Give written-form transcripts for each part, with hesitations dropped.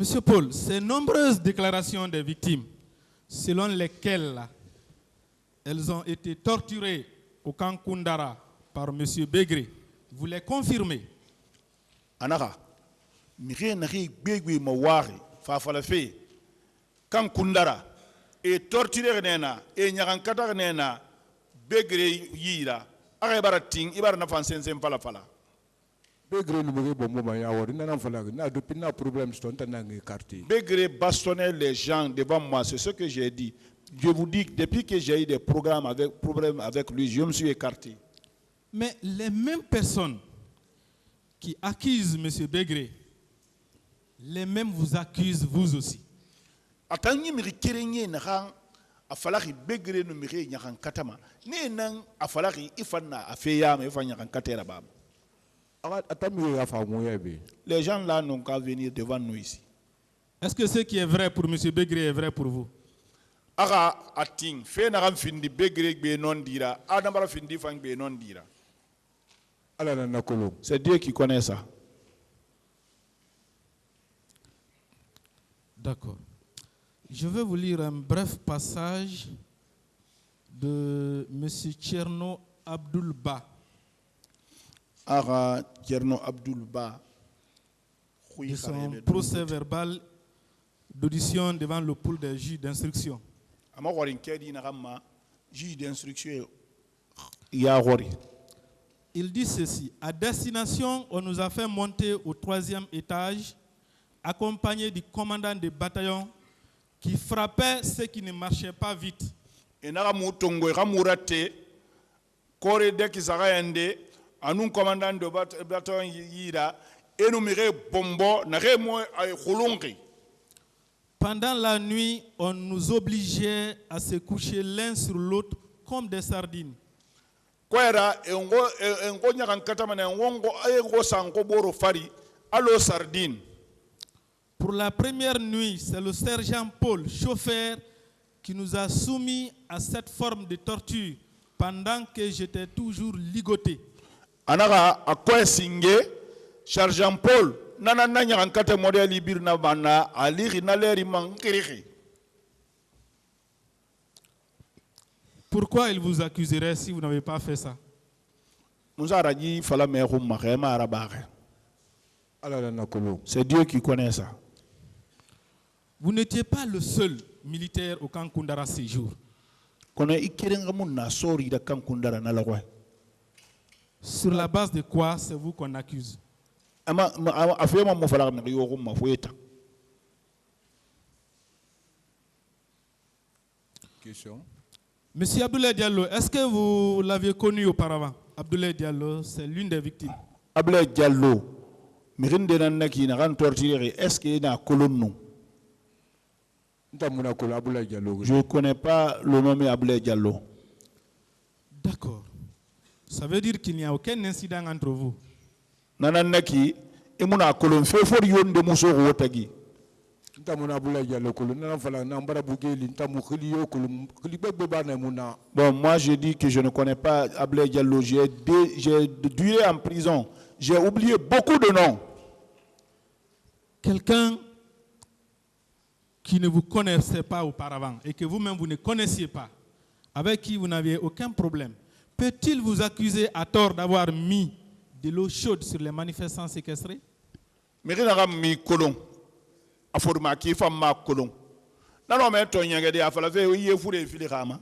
Monsieur Paul, ces nombreuses déclarations des victimes, selon lesquelles elles ont été torturées au camp Koundara par Monsieur Begré, vous les confirmez? Anaka, mire nari begwe mawari fa falafe camp Koundara et torturé nena et nyarankata nena Begré yira araibarating ibar na fansense mpala fala. Begré bastonnait les gens devant moi, c'est ce que j'ai dit. Je vous dis que depuis que j'ai eu des problèmes avec lui, je me suis écarté. Mais les mêmes personnes qui accusent M. Begré, les mêmes vous accusent vous aussi. Les gens là n'ont qu'à venir devant nous ici. Est-ce que ce qui est vrai pour M. Begré est vrai pour vous? C'est Dieu qui connaît ça. D'accord. Je vais vous lire un bref passage de M. Tcherno Abdoulba. De son procès verbal d'audition devant le pool des juges d'instruction. Il dit ceci: à destination, on nous a fait monter au 3e étage, accompagné du commandant de bataillon qui frappait ceux qui ne marchaient pas vite. Anun commandant de bataillon yira énuméré bombo na remo ay khulungi. Pendant la nuit, on nous obligeait à se coucher l'un sur l'autre comme des sardines. Kwera engo nyakan katama na ngongo ay go sango boro fari allo sardine. Pour la première nuit, c'est le sergent Paul, chauffeur, qui nous a soumis à cette forme de torture pendant que j'étais toujours ligoté. Anaka akoy singe sergent Paul nana nanya kankate modèle ibirna bana aliri naleri mankiriki. Pourquoi il vous accuserait si vous n'avez pas fait ça? C'est Dieu qui connaît ça. Vous n'étiez pas le seul militaire au camp Koundara ces jours. Sur la base de quoi c'est vous qu'on accuse? Question. Monsieur Abdoulaye Diallo, est-ce que vous l'aviez connu auparavant? Abdoulaye Diallo, c'est l'une des victimes. Abdoulaye Diallo, est-ce qu'il y a un colonne? Je ne connais pas le nom Abdoulaye Diallo. D'accord. Ça veut dire qu'il n'y a aucun incident entre vous. Nananaki, imuna kolon fe for yonde muso wotagi. Bon, moi je dis que je ne connais pas Abdoulaye Diallo. J'ai duré en prison. J'ai oublié beaucoup de noms. Quelqu'un qui ne vous connaissait pas auparavant et que vous-même vous ne connaissiez pas, avec qui vous n'aviez aucun problème, peut-il vous accuser à tort d'avoir mis de l'eau chaude sur les manifestants séquestrés? Mais il y a mis colon. A forma qui femme ma colon. Non mais ton yangade a fallu oui il faut les filer rama.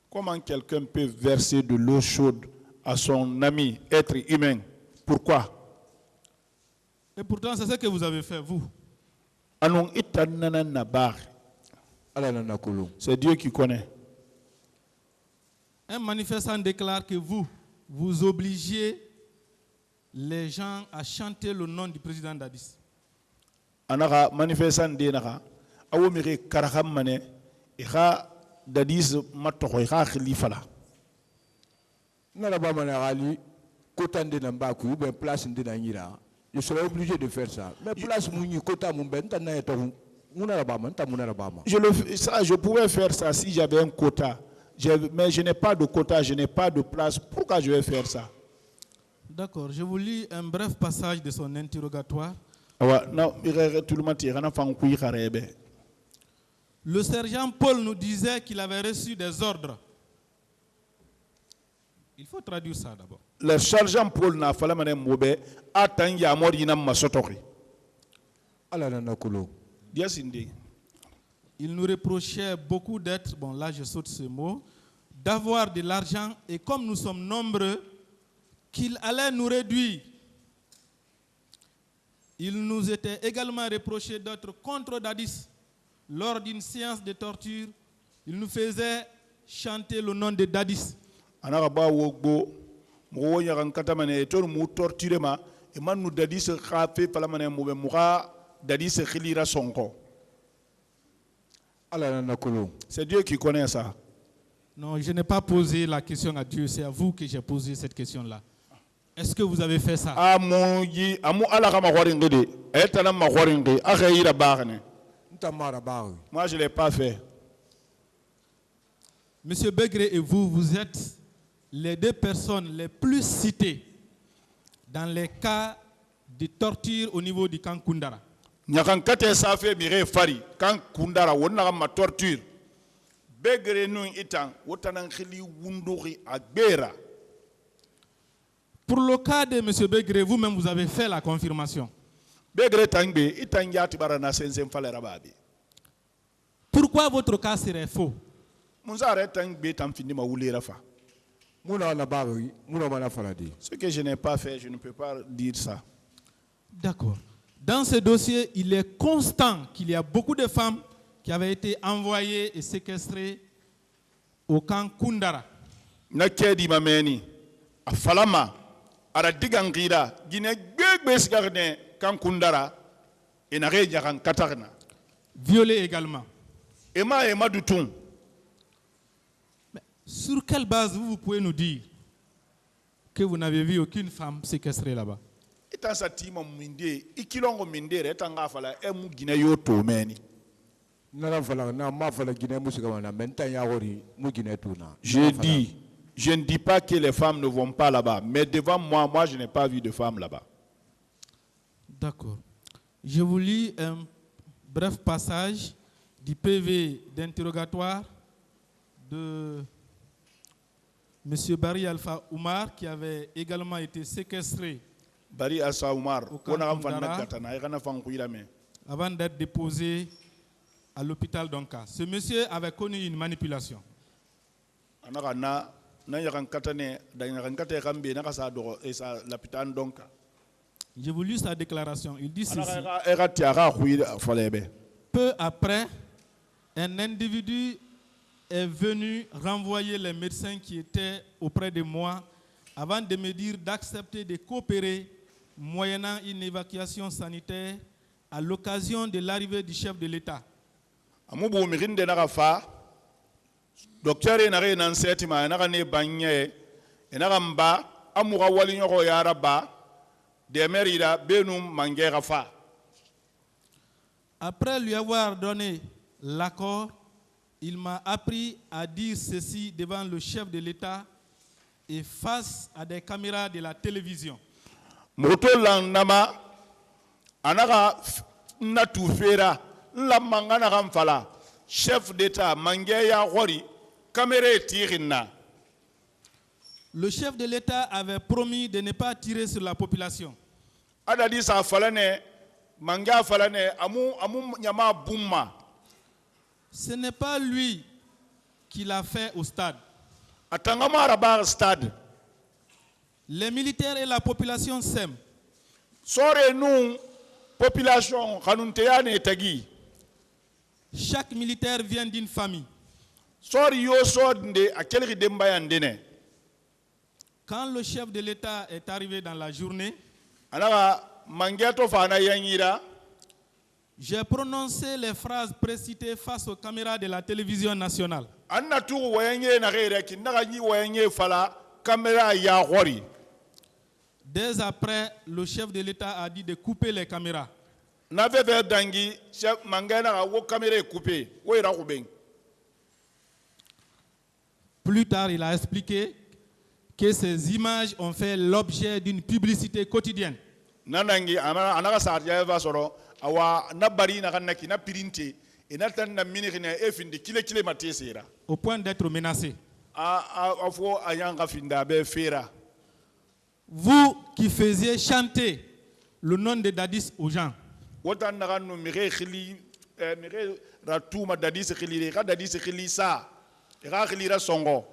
Comment quelqu'un peut verser de l'eau chaude à son ami, être humain? Pourquoi? Et pourtant c'est ce que vous avez fait vous. C'est Dieu qui connaît. Un manifestant déclare que vous obligiez les gens à chanter le nom du président d'Addis. Anaka manifestant denaka awomire karakam mane ika d'Addis matoko ika khilifala. Nalaba manarali kotande nambaku ou bien place ndenanyira. Je serais obligé de faire ça. Mais place mouni kota mumbenta na eto munarabama nta munarabama. Je pouvais faire ça si j'avais un quota. Mais je n'ai pas de quota, je n'ai pas de place. Pourquoi je vais faire ça? D'accord, je vous lis un bref passage de son interrogatoire. awa na irere tulmati kana fan kuyi kharebe Le sergent Paul nous disait qu'il avait reçu des ordres. Il faut traduire ça d'abord. le sergent Paul na fala mane mobe atan ya mori na masotori ala na nakolo diasinde Il nous reprochait beaucoup d'être, bon là je saute ce mot, d'avoir de l'argent et comme nous sommes nombreux, qu'il allait nous réduire. Il nous était également reproché d'être contre Dadis. Lors d'une séance de torture, il nous faisait chanter le nom de Dadis. anaka ba wogbo mo nya kan kata mane tor mu torture ma e man nu dadi se khafe fala mane mobe muka dadi se khilira sonko ala na nakolo c'est Dieu qui connaît ça. Non, je n'ai pas posé la question à Dieu, c'est à vous que j'ai posé cette question-là. Est-ce que vous avez fait ça? amu ala kama khoringede etana ma khoringde akhayira bagne ntamara bawe moi je l'ai pas fait. Monsieur Begré et vous, vous êtes les deux personnes les plus citées dans les cas de torture au niveau du camp Kundara. Nyakan kate safe mire fari kan kundara wonna ma torture begre nu itan wotanan khili wunduri agbera. Pour le cas de monsieur Begré, vous-même vous avez fait la confirmation. Begre tangbe itan yati barana sensen falera babi Pourquoi votre cas serait faux? munzare tangbe tam fini ma wulera fa. muna na bawe muna mana faradi Ce que je n'ai pas fait, je ne peux pas dire ça. D'accord. Dans ce dossier, il est constant qu'il y a beaucoup de femmes qui avaient été envoyées et séquestrées au camp Kundara. Na kedi mameni afalama ara digangira gine gbegbe sigarne kan kundara ina reja kan katarna Violées également. ema dutun. Sur quelle base vous pouvez nous dire que vous n'avez vu aucune femme séquestrée là-bas? Itan sa tima minde ikilongo mindere etanga fala emu gine yo to meni. nana fala na ma fala gine musika wana menta ya gori mu gine tuna Je ne dis pas que les femmes ne vont pas là-bas, mais devant moi je n'ai pas vu de femmes là-bas. D'accord. Je vous lis un bref passage du PV d'interrogatoire de M. Barry Alpha Oumar, qui avait également été séquestré Bari Asa Umar, Au camp on a un Kundara. fan gatana, il y a un fan kuirame. avant d'être déposé à l'hôpital d'Onka. Ce monsieur avait connu une manipulation. Anaka na yakan katane, da yakan kate kambe na kasa do esa lapitan donka. J'ai voulu sa déclaration. Il dit ceci. Anaka era tiara kuira falebe. Peu après, un individu est venu renvoyer les médecins qui étaient auprès de moi avant de me dire d'accepter de coopérer moyennant une évacuation sanitaire à l'occasion de l'arrivée du chef de l'État. Amubu mirinde na kafa. Docteur na re nan setima na ne banye na gamba amuga wali nyoko ya raba de merida benum mangera fa. Après lui avoir donné l'accord, il m'a appris à dire ceci devant le chef de l'État et face à des caméras de la télévision. Moto lang nama anaka natu fera la mangana kamfala chef d'État mangeya hori caméra tirina. Le chef de l'État avait promis de ne pas tirer sur la population. Adadi sa falane manga falane amu nyama bumma. Ce n'est pas lui qui l'a fait au stade. Atangama arabar stade. Les militaires et la population s'aiment. Sore nous population kanunteane tagi. Chaque militaire vient d'une famille. Sori yo sodnde akelri dembayandene. Quand le chef de l'État est arrivé dans la journée, Anaka mangeto fana yanyira. j'ai prononcé les phrases précitées face aux caméras de la télévision nationale. Anna tu wayenye na gere ki naga nyi wayenye fala caméra ya hori. Dès après, le chef de l'État a dit de couper les caméras. Na veve dangi chef mangana ga wo caméra coupé wo ira kubeng. Plus tard, il a expliqué que ces images ont fait l'objet d'une publicité quotidienne. Nanangi anaka sarja va soro awa na bari na kanaki na pirinte et na tan na miniri na efindi kile matesera. Au point d'être menacé. Afo ayanga finda be fera. Vous qui faisiez chanter le nom de Dadis aux gens. Wotan na no mire khili mire ratuma Dadis khili ka Dadis khili sa. Ra khili ra songo.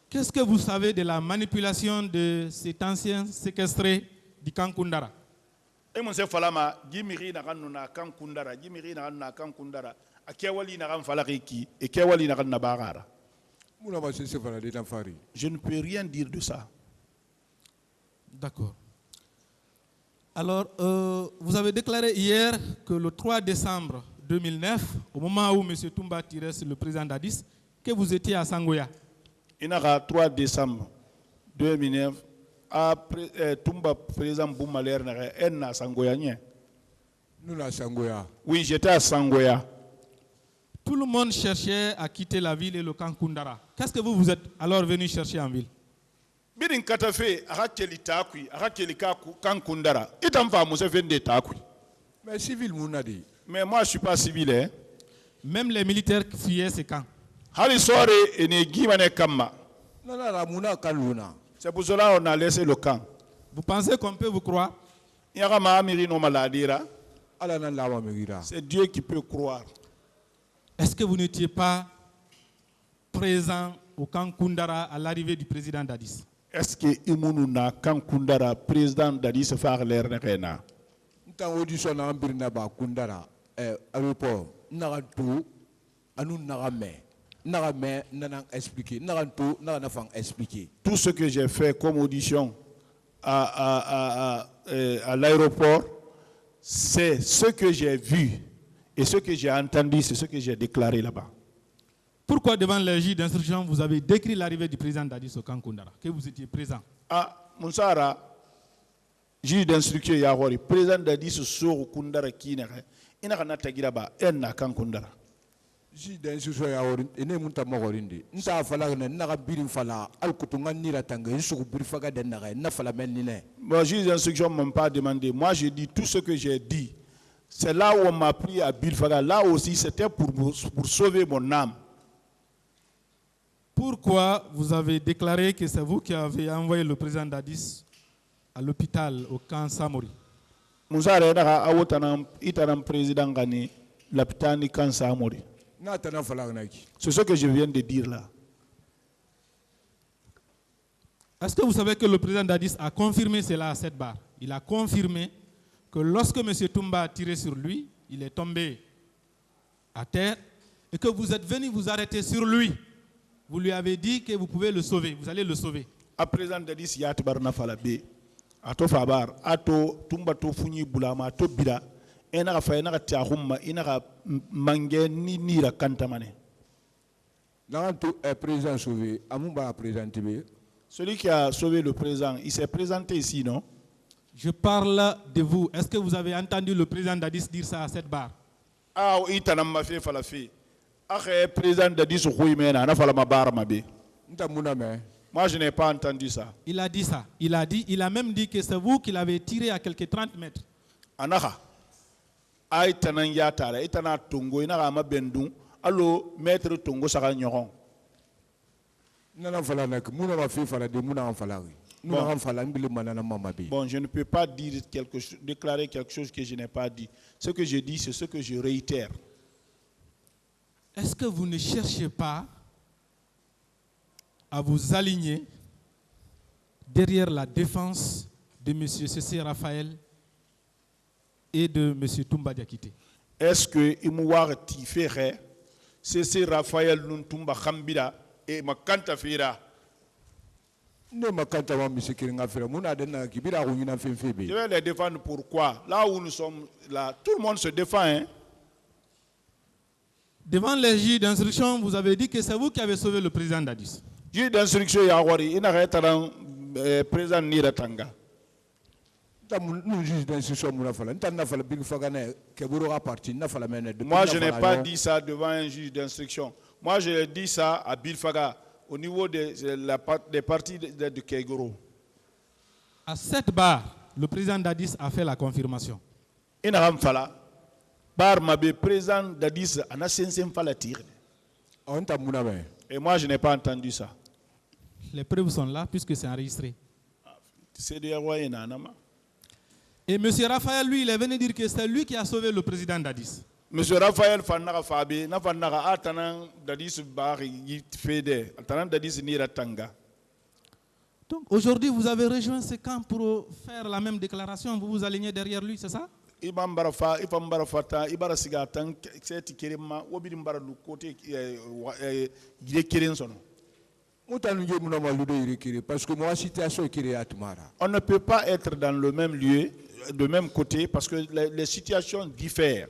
Qu'est-ce que vous savez de la manipulation de cet ancien séquestré du camp Koundara? E mon se falama gimiri na kanu na camp Koundara, gimiri na kanu na camp Koundara. Akewali na kan falaki e kewali na kan na bagara. Je ne peux rien dire de ça. D'accord. Alors, vous avez déclaré hier que le 3 décembre 2009, au moment où M. Toumba tirait sur le président Dadis, que vous étiez à Sangoya. Il y a 3 décembre 2009, après Toumba président Boumaler n'a à Sangoya. Nous à Sangoya. Oui, j'étais à Sangoya. Tout le monde cherchait à quitter la ville et le camp Koundara. Qu'est-ce que vous êtes alors venu chercher en ville? Bidin katafe akakeli takui akakeli camp Koundara. Itam fa musa vende takui. Mais civil mounadi. Mais moi je suis pas civil hein. Même les militaires qui fuyaient ces camps. Hali sore ene gimane kama. Non la mouna kaluna. C'est pour cela qu'on a laissé le camp. Vous pensez qu'on peut vous croire? C'est Dieu qui peut croire. Est-ce que vous n'étiez pas présent au camp Koundara à l'arrivée du président Dadis? Est-ce que Imununa camp Koundara président Dadis fait l'air de Rena? Tant audition na ambirna ba Koundara aéroport naratou anu narame nanang expliquer narantou naranafang expliquer. Tout ce que j'ai fait comme audition à l'aéroport, c'est ce que j'ai vu et ce que j'ai entendu, c'est ce que j'ai déclaré là-bas. Pourquoi devant les juges d'instruction vous avez décrit l'arrivée du président Dadis au camp Koundara, que vous étiez présent? Moussara, juge d'instruction Yahori, président Dadis sur Koundara Kinere, il n'a pas tagira ba en camp Koundara. Juge d'instruction Yahori, il n'est pas morindi. Nta fala na birin fala al kutunga nira tanga yusu brifaga denare na fala menine. Bon, juge d'instruction m'ont pas demandé. Moi j'ai dit tout ce que j'ai dit. C'est là où on m'a pris à Bilfaga. Là aussi c'était pour sauver mon âme. Pourquoi vous avez déclaré que c'est vous qui avez envoyé le président Dadis à l'hôpital au camp Samori? Moussa Reda a wotanam itanam président gani l'hôpital ni camp Samori. C'est ce que je viens de dire là. Est-ce que vous savez que le président Dadis a confirmé cela à cette barre? Il a confirmé que lorsque M. Toumba a tiré sur lui, il est tombé à terre et que vous êtes venu vous arrêter sur lui. Vous lui avez dit que vous pouvez le sauver, vous allez le sauver. À présent, Dadis yat barna falabe. Ato fabar, ato Toumba to funi bulama, ato bida. Enara fa enara tiahumma, enara mange ni la kantamane. Narantou est président sauvé, Amumba a présenté. Celui qui a sauvé le président, il s'est présenté ici, non? Je parle de vous. Est-ce que vous avez entendu le président Dadis dire ça à cette barre? Ah, il t'a n'a fait falafi. Ah, président Dadis Rouimena, n'a pas ma barre ma bé. Moi, je n'ai pas entendu ça. Il a dit ça. Il a même dit que c'est vous qui l'avez tiré à quelques 30 mètres. Anaha. Aïe tanan yatara, itana tongo, ina ma bendou, allo maître tongo sara nyoron. Nana falanak, mouna ma fi fala de mouna en falari. Bon, je ne peux pas dire déclarer quelque chose que je n'ai pas dit. Ce que je dis, c'est ce que je réitère. Est-ce que vous ne cherchez pas à vous aligner derrière la défense de M. Cessé Raphaël et de M. Toumba Diakité? Est-ce que Imouar Tifere, Cessé Raphaël Nuntumba Khambira et Makanta Fira? Je vais les défendre pourquoi? Là où nous sommes, là, tout le monde se défend. Hein? Devant les juges d'instruction, vous avez dit que c'est vous qui avez sauvé le président Dadis. Juge d'instruction, il y a un président Niratanga. Moi, je n'ai pas dit ça devant un juge d'instruction. Moi, je dis ça à Bilfaga. au niveau des parties de Kegoro. À 7 bars, le président Dadis a fait la confirmation. Inaram fala bar mabe président Dadis ana sensen fala tire. On t'a mounabe. Et moi je n'ai pas entendu ça. Les preuves sont là puisque c'est enregistré. C'est des rois et nanama. Et M. Raphaël, lui, il est venu dire que c'est lui qui a sauvé le président Dadis. Monsieur Raphaël Fanara Fabi, na Fanara Atanan Dadis Bar Fede, Atanan Dadis Niratanga. Donc aujourd'hui, vous avez rejoint ce camp pour faire la même déclaration. Vous vous alignez derrière lui, c'est ça? Ibam Barafa, Ibam Barafata, Ibara Sigatan, cette Kirima, Obidim Baradu côté Kirenson. Parce que moi, situation est à Tumara. On ne peut pas être dans le même lieu, de même côté, parce que les situations diffèrent.